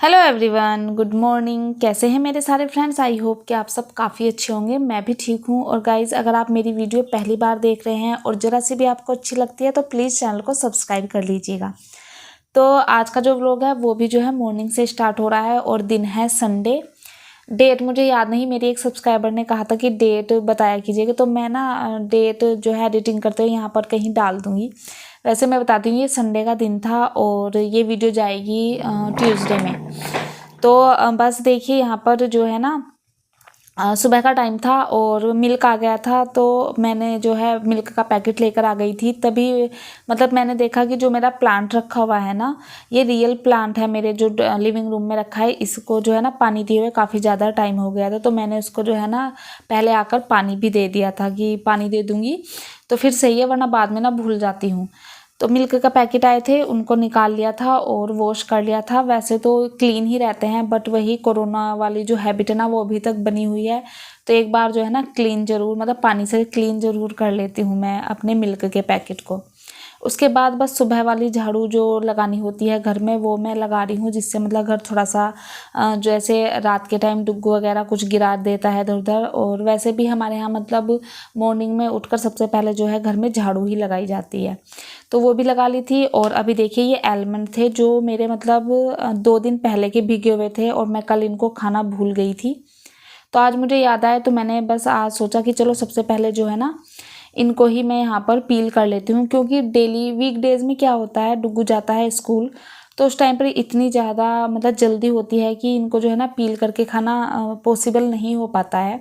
Hello everyone, good morning. कैसे हैं मेरे सारे फ्रेंड्स? आई होप कि आप सब काफ़ी अच्छे होंगे। मैं भी ठीक हूँ। और गाइज़, अगर आप मेरी वीडियो पहली बार देख रहे हैं और ज़रा सी भी आपको अच्छी लगती है तो प्लीज़ चैनल को सब्सक्राइब कर लीजिएगा। तो आज का जो व्लॉग है वो भी जो है मॉर्निंग से स्टार्ट हो रहा है और दिन है संडे। डेट मुझे याद नहीं, मेरी एक सब्सक्राइबर ने कहा था कि डेट बताया कीजिएगा, तो मैं ना डेट जो है एडिटिंग करते हुए यहाँ पर कहीं डाल दूँगी। वैसे मैं बताती हूँ, ये संडे का दिन था और ये वीडियो जाएगी ट्यूसडे में। तो बस देखिए, यहाँ पर जो है ना सुबह का टाइम था और मिल्क आ गया था, तो मैंने जो है मिल्क का पैकेट लेकर आ गई थी। तभी मतलब मैंने देखा कि जो मेरा प्लांट रखा हुआ है ना, ये रियल प्लांट है मेरे जो लिविंग रूम में रखा है। इसको जो है ना पानी दिए हुए काफ़ी ज़्यादा टाइम हो गया था, तो मैंने उसको जो है ना पहले आकर पानी भी दे दिया था कि पानी दे दूँगी तो फिर सही है, वरना बाद में ना भूल जाती हूँ। तो मिल्क का पैकेट आए थे, उनको निकाल लिया था और वॉश कर लिया था। वैसे तो क्लीन ही रहते हैं, बट वही कोरोना वाली जो हैबिट है ना वो अभी तक बनी हुई है। तो एक बार जो है ना क्लीन ज़रूर, मतलब पानी से क्लीन ज़रूर कर लेती हूँ मैं अपने मिल्क के पैकेट को। उसके बाद बस सुबह वाली झाड़ू जो लगानी होती है घर में वो मैं लगा रही हूँ, जिससे मतलब घर थोड़ा सा जैसे रात के टाइम डुग्गू वगैरह कुछ गिरा देता है इधर उधर। और वैसे भी हमारे यहाँ मतलब मॉर्निंग में उठकर सबसे पहले जो है घर में झाड़ू ही लगाई जाती है, तो वो भी लगा ली थी। और अभी देखिए, ये आलमंड थे जो मेरे मतलब 2 दिन पहले के भीगे हुए थे और मैं कल इनको खाना भूल गई थी। तो आज मुझे याद आया तो मैंने बस आज सोचा कि चलो सबसे पहले जो है ना इनको ही मैं यहाँ पर पील कर लेती हूँ, क्योंकि डेली वीकडेज़ में क्या होता है, डुग्गू जाता है स्कूल, तो उस टाइम पर इतनी ज़्यादा मतलब जल्दी होती है कि इनको जो है ना पील करके खाना पॉसिबल नहीं हो पाता है।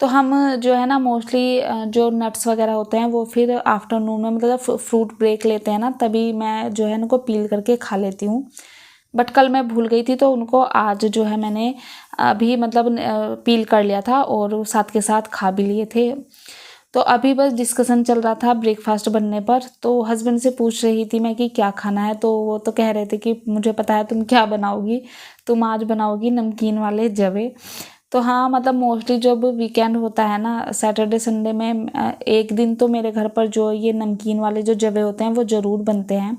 तो हम जो है ना मोस्टली जो नट्स वगैरह होते हैं वो फिर आफ्टरनून में मतलब फ्रूट ब्रेक लेते हैं ना, तभी मैं जो है उनको पील करके खा लेती हूँ। बट कल मैं भूल गई थी, तो उनको आज जो है मैंने अभी मतलब पील कर लिया था और साथ के साथ खा भी लिए थे। तो अभी बस डिस्कशन चल रहा था ब्रेकफास्ट बनने पर, तो हस्बैंड से पूछ रही थी मैं कि क्या खाना है, तो वो तो कह रहे थे कि मुझे पता है तुम क्या बनाओगी, तुम आज बनाओगी नमकीन वाले जवे। तो हाँ, मतलब मोस्टली जब वीकेंड होता है ना सैटरडे संडे में, एक दिन तो मेरे घर पर जो ये नमकीन वाले जो जवे होते हैं वो ज़रूर बनते हैं,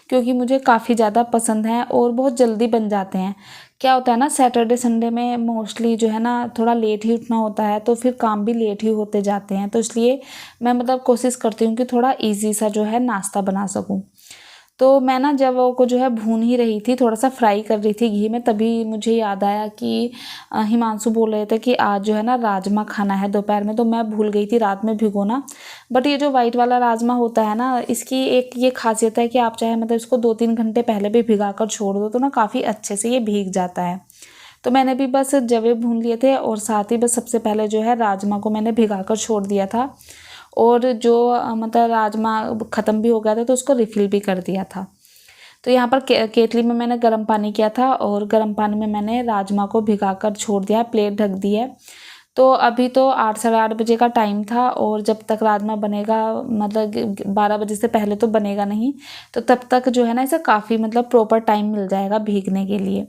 क्योंकि मुझे काफ़ी ज़्यादा पसंद है और बहुत जल्दी बन जाते हैं। क्या होता है ना, सैटरडे संडे में मोस्टली जो है ना थोड़ा लेट ही उठना होता है, तो फिर काम भी लेट ही होते जाते हैं, तो इसलिए मैं मतलब कोशिश करती हूँ कि थोड़ा ईजी सा जो है नाश्ता बना सकूँ। तो मैं ना जब वो को जो है भून ही रही थी, थोड़ा सा फ्राई कर रही थी घी में, तभी मुझे याद आया कि हिमांशु बोल रहे थे कि आज जो है ना राजमा खाना है दोपहर में, तो मैं भूल गई थी रात में भिगोना। बट ये जो वाइट वाला राजमा होता है ना, इसकी एक ये खासियत है कि आप चाहे मतलब इसको 2-3 घंटे पहले भी भिगा कर छोड़ दो तो ना काफ़ी अच्छे से ये भीग जाता है। तो मैंने भी बस जवे भून लिए थे और साथ ही बस सबसे पहले जो है राजमा को मैंने भिगा कर छोड़ दिया था। और जो मतलब राजमा ख़त्म भी हो गया था तो उसको रिफ़िल भी कर दिया था। तो यहाँ पर केतली में मैंने गर्म पानी किया था और गर्म पानी में मैंने राजमा को भिगाकर छोड़ दिया, प्लेट ढक दी है। तो अभी तो 8 साढ़े 8 बजे का टाइम था और जब तक राजमा बनेगा मतलब 12 बजे से पहले तो बनेगा नहीं, तो तब तक जो है ना इसे काफ़ी मतलब प्रॉपर टाइम मिल जाएगा भीगने के लिए।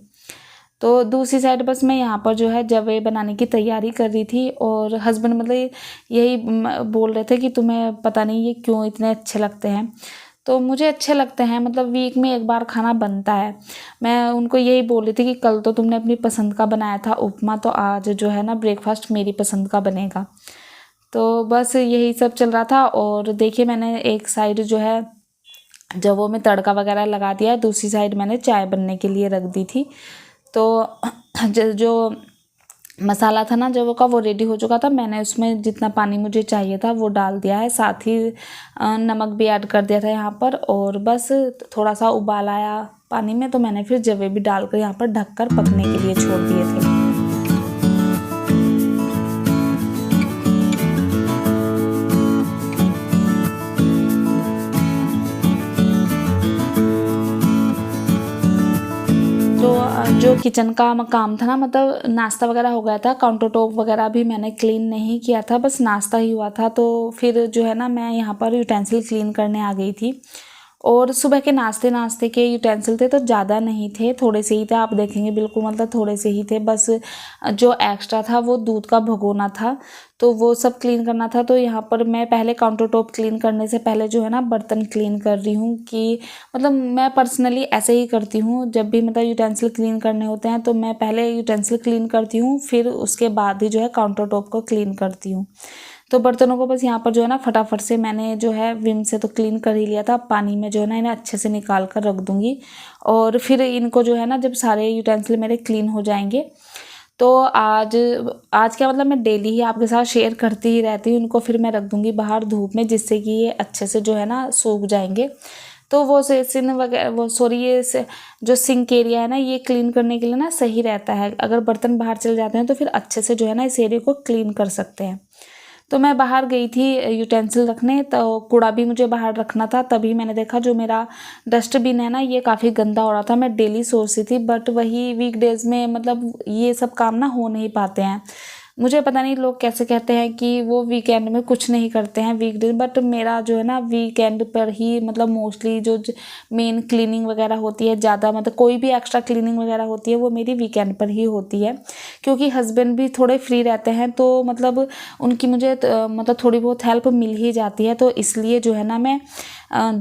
तो दूसरी साइड बस मैं यहाँ पर जो है जवे बनाने की तैयारी कर रही थी और हस्बैंड मतलब यही बोल रहे थे कि तुम्हें पता नहीं ये क्यों इतने अच्छे लगते हैं। तो मुझे अच्छे लगते हैं, मतलब वीक में एक बार खाना बनता है। मैं उनको यही बोल रही थी कि कल तो तुमने अपनी पसंद का बनाया था उपमा, तो आज जो है ना ब्रेकफास्ट मेरी पसंद का बनेगा। तो बस यही सब चल रहा था। और देखिए, मैंने एक साइड जो है जवों में तड़का वगैरह लगा दिया है, दूसरी साइड मैंने चाय बनने के लिए रख दी थी। तो जो मसाला था ना जवों का वो रेडी हो चुका था, मैंने उसमें जितना पानी मुझे चाहिए था वो डाल दिया है, साथ ही नमक भी ऐड कर दिया था यहाँ पर। और बस थोड़ा सा उबाल आया पानी में तो मैंने फिर जवे भी डालकर यहाँ पर ढककर पकने के लिए छोड़ दिए थे। तो जो किचन का काम था ना, मतलब नाश्ता वगैरह हो गया था, काउंटर टॉप वगैरह भी मैंने क्लीन नहीं किया था, बस नाश्ता ही हुआ था। तो फिर जो है ना मैं यहाँ पर यूटेंसिल क्लीन करने आ गई थी और सुबह के नाश्ते के यूटेंसिल थे तो ज़्यादा नहीं थे, थोड़े से ही थे, आप देखेंगे बिल्कुल मतलब थोड़े से ही थे। बस जो एक्स्ट्रा था वो दूध का भगोना था, तो वो सब क्लीन करना था। तो यहाँ पर मैं पहले काउंटर टॉप क्लीन करने से पहले जो है ना बर्तन क्लीन कर रही हूँ, कि मतलब मैं पर्सनली ऐसे ही करती हूँ। जब भी मतलब यूटेंसिल क्लीन करने होते हैं तो मैं पहले यूटेंसिल क्लीन करती हूँ, फिर उसके बाद ही जो है काउंटर टॉप को क्लीन करती हूँ। तो बर्तनों को बस यहाँ पर जो है ना फटाफट से मैंने जो है विम से तो क्लीन कर ही लिया था, पानी में जो है ना इन्हें अच्छे से निकाल कर रख दूँगी। और फिर इनको जो है ना जब सारे यूटेंसिल मेरे क्लीन हो जाएंगे तो आज क्या मतलब मैं डेली ही आपके साथ शेयर करती ही रहती हूँ। इनको फिर मैं रख दूँगी बाहर धूप में, जिससे कि ये अच्छे से जो है ना सूख जाएंगे। तो वो सिन वगैरह वो सॉरी ये जो सिंक एरिया है ना ये क्लीन करने के लिए ना सही रहता है। अगर बर्तन बाहर चले जाते हैं तो फिर अच्छे से जो है ना इस एरिया को क्लीन कर सकते हैं। तो मैं बाहर गई थी यूटेंसिल रखने, तो कूड़ा भी मुझे बाहर रखना था। तभी मैंने देखा जो मेरा डस्टबिन है ना ये काफ़ी गंदा हो रहा था। मैं डेली सोचती थी, बट वही वीकडेज़ में मतलब ये सब काम ना हो नहीं पाते हैं। मुझे पता नहीं लोग कैसे कहते हैं कि वो वीकेंड में कुछ नहीं करते हैं वीकडेज, बट मेरा जो है ना वीकेंड पर ही मतलब मोस्टली जो मेन क्लीनिंग वगैरह होती है, ज़्यादा मतलब कोई भी एक्स्ट्रा क्लीनिंग वगैरह होती है वो मेरी वीकेंड पर ही होती है। क्योंकि हस्बैंड भी थोड़े फ्री रहते हैं तो मतलब उनकी मुझे मतलब थोड़ी बहुत हेल्प मिल ही जाती है। तो इसलिए जो है ना मैं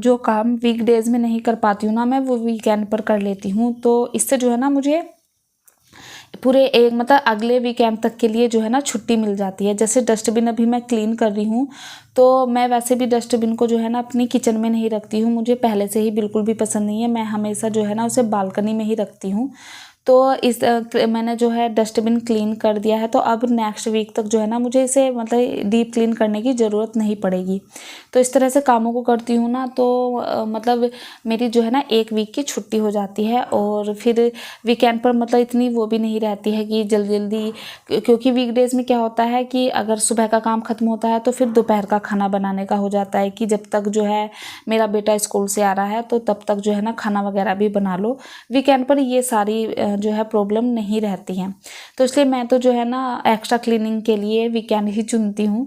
जो काम वीकडेज में नहीं कर पाती हूँ ना मैं वो वीकेंड पर कर लेती हूँ। तो इससे जो है ना मुझे पूरे एक मतलब अगले वीकेंड तक के लिए जो है ना छुट्टी मिल जाती है। जैसे डस्टबिन अभी मैं क्लीन कर रही हूँ, तो मैं वैसे भी डस्टबिन को जो है ना अपनी किचन में नहीं रखती हूँ, मुझे पहले से ही बिल्कुल भी पसंद नहीं है। मैं हमेशा जो है ना उसे बालकनी में ही रखती हूँ। तो मैंने जो है डस्टबिन क्लीन कर दिया है, तो अब नेक्स्ट वीक तक जो है ना मुझे इसे मतलब डीप क्लीन करने की ज़रूरत नहीं पड़ेगी। तो इस तरह से कामों को करती हूँ ना, तो मतलब मेरी जो है ना एक वीक की छुट्टी हो जाती है। और फिर वीकेंड पर मतलब इतनी वो भी नहीं रहती है कि जल्दी जल्दी, क्योंकि वीकडेज़ में क्या होता है कि अगर सुबह का काम ख़त्म होता है तो फिर दोपहर का खाना बनाने का हो जाता है कि जब तक जो है मेरा बेटा स्कूल से आ रहा है तो तब तक जो है ना खाना वगैरह भी बना लो। वीकेंड पर ये सारी जो है प्रॉब्लम नहीं रहती हैं। तो इसलिए मैं तो जो है ना एक्स्ट्रा क्लीनिंग के लिए वीकेंड ही चुनती हूँ।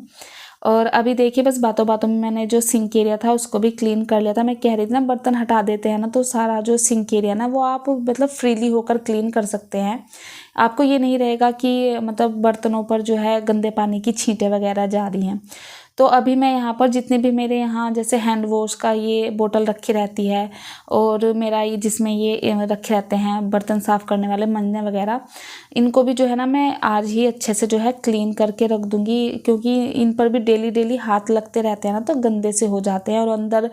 और अभी देखिए बस बातों बातों में मैंने जो सिंक एरिया था उसको भी क्लीन कर लिया था। मैं कह रही थी ना बर्तन हटा देते हैं ना तो सारा जो सिंक एरिया ना वो आप मतलब फ्रीली होकर क्लीन कर सकते हैं। आपको ये नहीं रहेगा कि मतलब बर्तनों पर जो है गंदे पानी की छींटें वगैरह जा रही हैं। तो अभी मैं यहाँ पर जितने भी मेरे यहाँ जैसे हैंड वॉश का ये बोतल रखी रहती है, और मेरा ये जिसमें ये रखे रहते हैं बर्तन साफ़ करने वाले मंजने वगैरह, इनको भी जो है ना मैं आज ही अच्छे से जो है क्लीन करके रख दूँगी। क्योंकि इन पर भी डेली डेली हाथ लगते रहते हैं ना तो गंदे से हो जाते हैं। और अंदर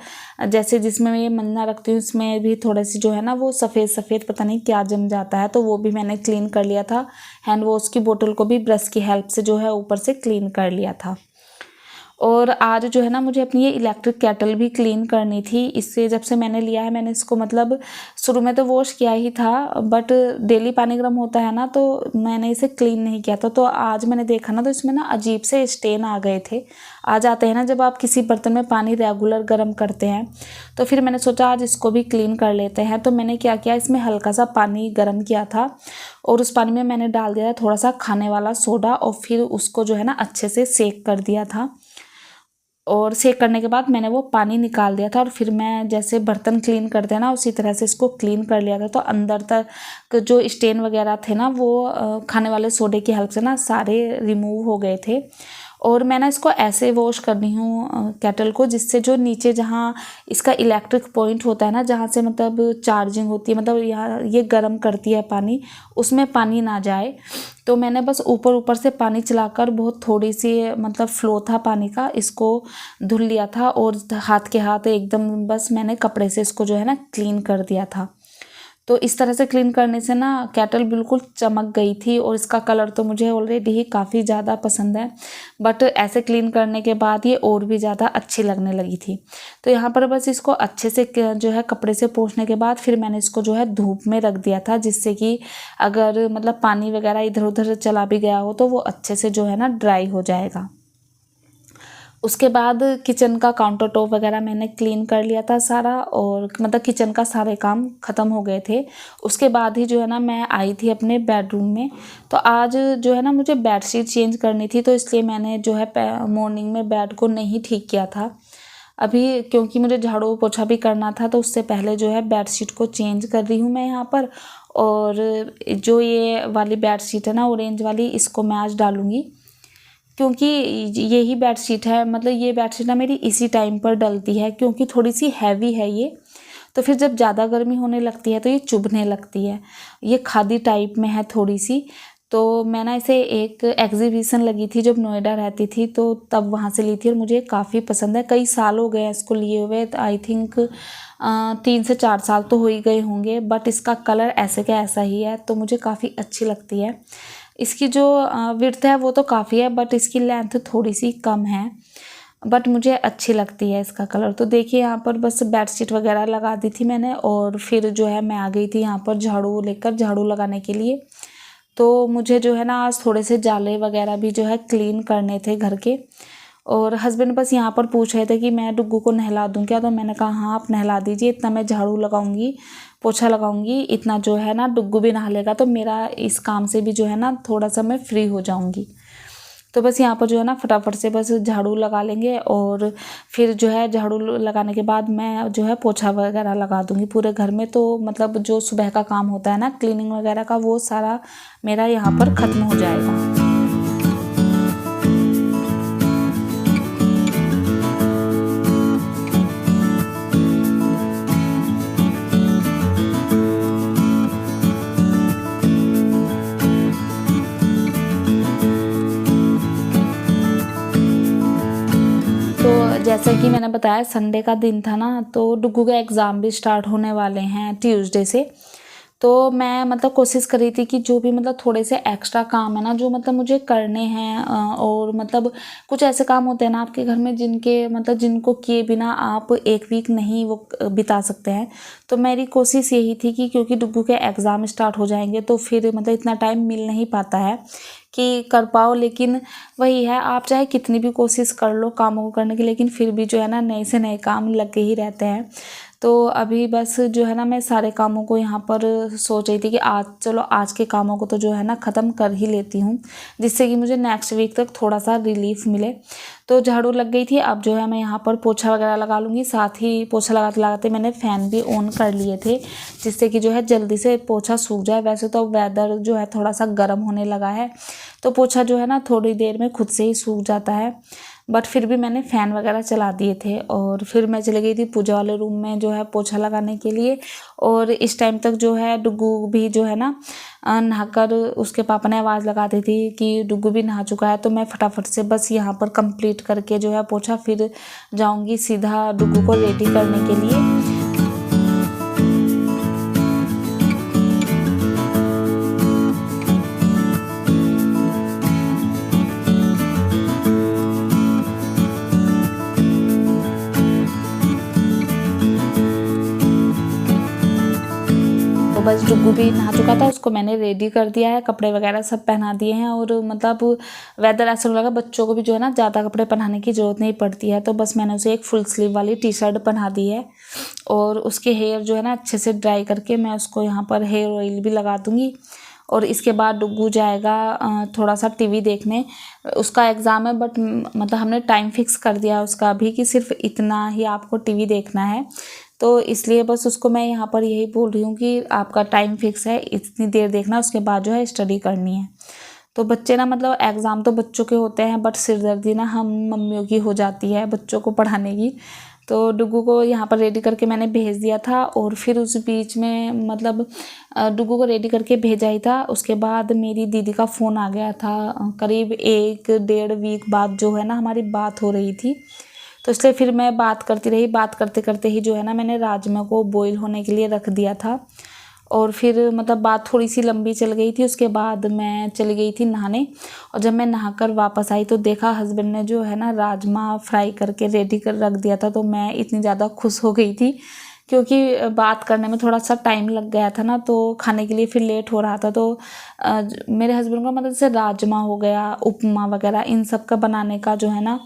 जैसे जिसमें मैं ये मंजना रखती हूँ इसमें भी थोड़े सी जो है ना वो सफ़ेद सफ़ेद पता नहीं क्या जम जाता है, तो वो भी मैंने क्लीन कर लिया था। हैंड वॉश की बोतल को भी ब्रश की हेल्प से जो है ऊपर से क्लीन कर लिया था। और आज जो है ना मुझे अपनी ये इलेक्ट्रिक केटल भी क्लीन करनी थी। इससे जब से मैंने लिया है मैंने इसको मतलब शुरू में तो वॉश किया ही था, बट डेली पानी गर्म होता है ना तो मैंने इसे क्लीन नहीं किया था। तो आज मैंने देखा ना तो इसमें ना अजीब से स्टेन आ गए थे। आ जाते हैं ना जब आप किसी बर्तन में पानी रेगुलर गर्म करते हैं। तो फिर मैंने सोचा आज इसको भी क्लीन कर लेते हैं। तो मैंने क्या किया, इसमें हल्का सा पानी गर्म किया था और उस पानी में मैंने डाल दिया थोड़ा सा खाने वाला सोडा, और फिर उसको जो है ना अच्छे से सेक कर दिया था। और सेक करने के बाद मैंने वो पानी निकाल दिया था, और फिर मैं जैसे बर्तन क्लीन करते हैं ना उसी तरह से इसको क्लीन कर लिया था। तो अंदर तक जो स्टेन वगैरह थे ना वो खाने वाले सोडे की हेल्प से ना सारे रिमूव हो गए थे। और मैं ना इसको ऐसे वॉश करनी हूँ केटल को, जिससे जो नीचे जहाँ इसका इलेक्ट्रिक पॉइंट होता है ना जहाँ से मतलब चार्जिंग होती है, मतलब यहाँ ये गर्म करती है पानी, उसमें पानी ना जाए। तो मैंने बस ऊपर ऊपर से पानी चलाकर बहुत थोड़ी सी मतलब फ्लो था पानी का, इसको धुल लिया था। और हाथ के हाथ एकदम बस मैंने कपड़े से इसको जो है ना क्लीन कर दिया था। तो इस तरह से क्लीन करने से ना केटल बिल्कुल चमक गई थी, और इसका कलर तो मुझे ऑलरेडी ही काफ़ी ज़्यादा पसंद है, बट ऐसे क्लीन करने के बाद ये और भी ज़्यादा अच्छी लगने लगी थी। तो यहाँ पर बस इसको अच्छे से जो है कपड़े से पोंछने के बाद फिर मैंने इसको जो है धूप में रख दिया था, जिससे कि अगर मतलब पानी वगैरह इधर उधर चला भी गया हो तो वो अच्छे से जो है ना ड्राई हो जाएगा। उसके बाद किचन का काउंटर टॉप वगैरह मैंने क्लीन कर लिया था सारा, और मतलब किचन का सारे काम ख़त्म हो गए थे। उसके बाद ही जो है ना मैं आई थी अपने बेडरूम में। तो आज जो है ना मुझे बेडशीट चेंज करनी थी, तो इसलिए मैंने जो है मॉर्निंग में बेड को नहीं ठीक किया था। अभी क्योंकि मुझे झाड़ू पोछा भी करना था तो उससे पहले जो है बेडशीट को चेंज कर रही हूँ मैं यहाँ पर। और जो ये वाली बेडशीट है ना ऑरेंज वाली, इसको मैं आज डालूँगी क्योंकि यही बेडशीट है, मतलब ये बेडशीट ना मेरी इसी टाइम पर डलती है क्योंकि थोड़ी सी हैवी है ये। तो फिर जब ज़्यादा गर्मी होने लगती है तो ये चुभने लगती है। ये खादी टाइप में है थोड़ी सी। तो मैं ना इसे एक एग्जीबिशन लगी थी जब नोएडा रहती थी तो तब वहाँ से ली थी और मुझे काफ़ी पसंद है। कई साल हो गए हैं इसको लिए हुए, आई थिंक 3 से 4 साल तो हो ही गए होंगे। बट इसका कलर ऐसे का ऐसा ही है तो मुझे काफ़ी अच्छी लगती है। इसकी जो विड्थ है वो तो काफ़ी है बट इसकी लेंथ थोड़ी सी कम है, बट मुझे अच्छी लगती है इसका कलर। तो देखिए यहाँ पर बस बेडशीट वगैरह लगा दी थी मैंने और फिर जो है मैं आ गई थी यहाँ पर झाड़ू लेकर, झाड़ू लगाने के लिए। तो मुझे जो है ना आज थोड़े से जाले वगैरह भी जो है क्लीन करने थे घर के। और हस्बैंड बस यहाँ पर पूछ रहे थे कि मैं डुग्गू को नहला दूँ क्या, तो मैंने कहा हाँ आप नहला दीजिए, इतना मैं झाड़ू लगाऊंगी पोछा लगाऊंगी, इतना जो है ना डुग्गू भी नहा लेगा तो मेरा इस काम से भी जो है ना थोड़ा सा मैं फ्री हो जाऊंगी। तो बस यहाँ पर जो है ना फटाफट से बस झाड़ू लगा लेंगे और फिर जो है झाड़ू लगाने के बाद मैं जो है पोछा वगैरह लगा दूंगी पूरे घर में। तो मतलब जो सुबह का काम होता है ना क्लीनिंग वगैरह का, वो सारा मेरा यहाँ पर ख़त्म हो जाएगा। तो जैसा कि मैंने बताया संडे का दिन था ना, तो डुग्गू के एग्ज़ाम भी स्टार्ट होने वाले हैं ट्यूसडे से। तो मैं मतलब कोशिश कर रही थी कि जो भी मतलब थोड़े से एक्स्ट्रा काम है ना जो मतलब मुझे करने हैं, और मतलब कुछ ऐसे काम होते हैं ना आपके घर में जिनके मतलब जिनको किए बिना आप एक वीक नहीं वो बिता सकते हैं। तो मेरी कोशिश यही थी कि क्योंकि डुग्गू के एग्ज़ाम स्टार्ट हो जाएंगे तो फिर मतलब इतना टाइम मिल नहीं पाता है कि कर पाओ। लेकिन वही है, आप चाहे कितनी भी कोशिश कर लो कामों को करने की, लेकिन फिर भी जो है ना नए से नए काम लगे ही रहते हैं। तो अभी बस जो है ना मैं सारे कामों को यहाँ पर सोच रही थी कि आज चलो आज के कामों को तो जो है ना ख़त्म कर ही लेती हूँ, जिससे कि मुझे नेक्स्ट वीक तक थोड़ा सा रिलीफ मिले। तो झाड़ू लग गई थी, अब जो है मैं यहाँ पर पोछा वगैरह लगा लूँगी। साथ ही पोछा लगाते लगाते मैंने फ़ैन भी ऑन कर लिए थे जिससे कि जो है जल्दी से पोछा सूख जाए। वैसे तो वेदर जो है थोड़ा सा गर्म होने लगा है तो पोछा जो है ना थोड़ी देर में खुद से ही सूख जाता है, बट फिर भी मैंने फ़ैन वगैरह चला दिए थे। और फिर मैं चली गई थी पूजा वाले रूम में जो है पोछा लगाने के लिए। और इस टाइम तक जो है डुग्गू भी जो है ना नहाकर, उसके पापा ने आवाज़ लगा दी थी कि डुग्गू भी नहा चुका है। तो मैं फटाफट से बस यहाँ पर कंप्लीट करके जो है पोछा फिर जाऊँगी सीधा डुग्गू को रेडी करने के लिए। बस डुग्गू भी नहा चुका था, उसको मैंने रेडी कर दिया है, कपड़े वगैरह सब पहना दिए हैं। और मतलब वेदर ऐसा लगा बच्चों को भी जो है ना ज़्यादा कपड़े पहनाने की ज़रूरत नहीं पड़ती है। तो बस मैंने उसे एक फुल स्लीव वाली टी शर्ट पहना दी है और उसके हेयर जो है ना अच्छे से ड्राई करके मैं उसको यहाँ पर हेयर ऑयल भी लगा दूँगी। और इसके बाद डुग्गू जाएगा थोड़ा सा टीवी देखने, उसका एग्ज़ाम है बट मतलब हमने टाइम फिक्स कर दिया है उसका अभी कि सिर्फ इतना ही आपको टीवी देखना है। तो इसलिए बस उसको मैं यहाँ पर यही बोल रही हूँ कि आपका टाइम फिक्स है, इतनी देर देखना, उसके बाद जो है स्टडी करनी है। तो बच्चे ना मतलब एग्ज़ाम तो बच्चों के होते हैं बट सिरदर्दी ना हम मम्मियों की हो जाती है बच्चों को पढ़ाने की। तो डुग्गू को यहाँ पर रेडी करके मैंने भेज दिया था और फिर उस बीच में मतलब डुग्गू को रेडी करके भेजा ही था। उसके बाद मेरी दीदी का फ़ोन आ गया था, करीब 1-1.5 वीक बाद जो है ना हमारी बात हो रही थी। तो इसलिए फिर मैं बात करती रही, बात करते करते ही जो है ना मैंने राजमा को बॉईल होने के लिए रख दिया था। और फिर मतलब बात थोड़ी सी लंबी चल गई थी। उसके बाद मैं चली गई थी नहाने और जब मैं नहाकर वापस आई तो देखा हस्बैंड ने जो है ना राजमा फ्राई करके रेडी कर रख दिया था। तो मैं इतनी ज़्यादा खुश हो गई थी क्योंकि बात करने में थोड़ा सा टाइम लग गया था ना, तो खाने के लिए फिर लेट हो रहा था। तो मेरे हस्बैंड का मतलब जैसे राजमा हो गया, उपमा वगैरह, इन सब का बनाने का जो है ना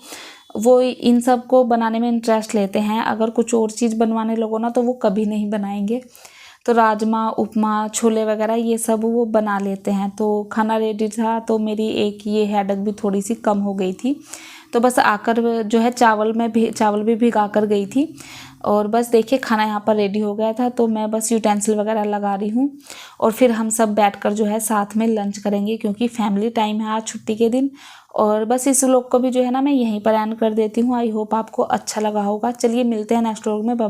वो इन सब को बनाने में इंटरेस्ट लेते हैं। अगर कुछ और चीज़ बनवाने लगो ना तो वो कभी नहीं बनाएंगे। तो राजमा, उपमा, छोले वगैरह ये सब वो बना लेते हैं। तो खाना रेडी था तो मेरी एक ये हेडेक भी थोड़ी सी कम हो गई थी। तो बस आकर जो है चावल भी भिगा कर गई थी और बस देखिए खाना यहाँ पर रेडी हो गया था। तो मैं बस यूटेंसिल वगैरह लगा रही हूँ और फिर हम सब बैठकर जो है साथ में लंच करेंगे, क्योंकि फैमिली टाइम है आज छुट्टी के दिन। और बस इस व्लॉग को भी जो है ना मैं यहीं पर एंड कर देती हूँ। आई होप आपको अच्छा लगा होगा। चलिए मिलते हैं नेक्स्ट व्लॉग में।